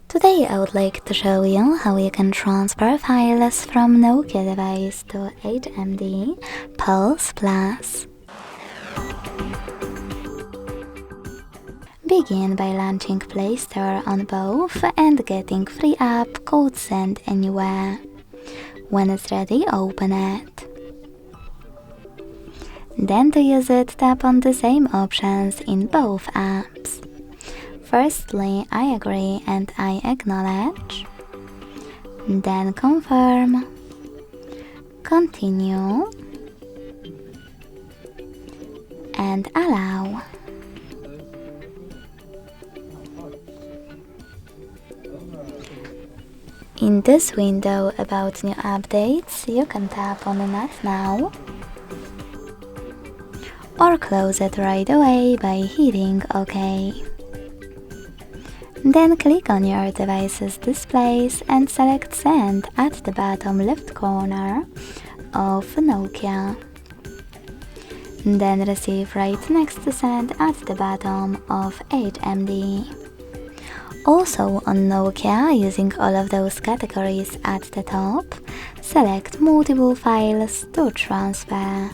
Today I would like to show you how you can transfer files from Nokia device to HMD Pulse Plus. Begin by launching Play Store on both and getting free app called Send Anywhere. When it's ready, open it. Then to use it, tap on the same options in both apps. Firstly, I agree and I acknowledge. Then confirm. Continue. And allow. In this window about new updates, you can tap on Not Now or close it right away by hitting OK. Then click on your device's displays and select Send at the bottom left corner of Nokia. Then Receive right next to Send at the bottom of HMD. Also on Nokia, using all of those categories at the top, select multiple files to transfer.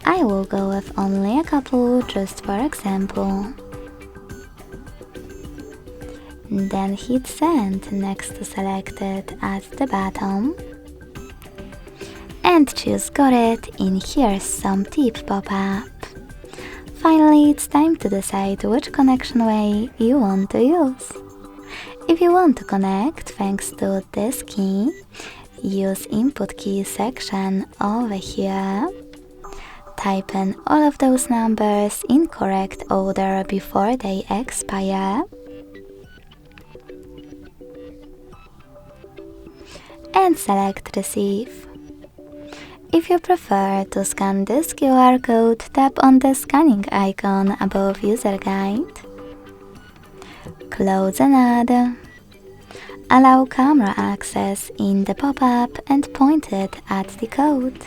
I will go with only a couple, just for example. Then hit Send next to selected at the bottom. And choose Got It in Here's Some Tip pop-up. Finally, it's time to decide which connection way you want to use. If you want to connect thanks to this key, use Input Key section over here. Type in all of those numbers in correct order before they expire. And select Receive. If you prefer to scan this QR code, tap on the scanning icon above User Guide. Close another. Allow camera access in the pop-up and point it at the code.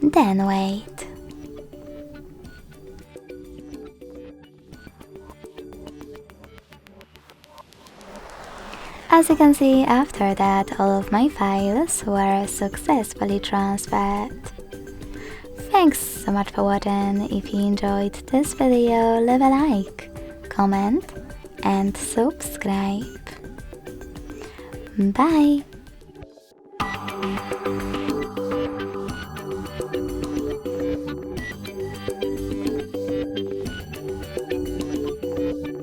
Then wait. As you can see, after that all of my files were successfully transferred. Thanks so much for watching. If you enjoyed this video, leave a like, comment and subscribe. Bye!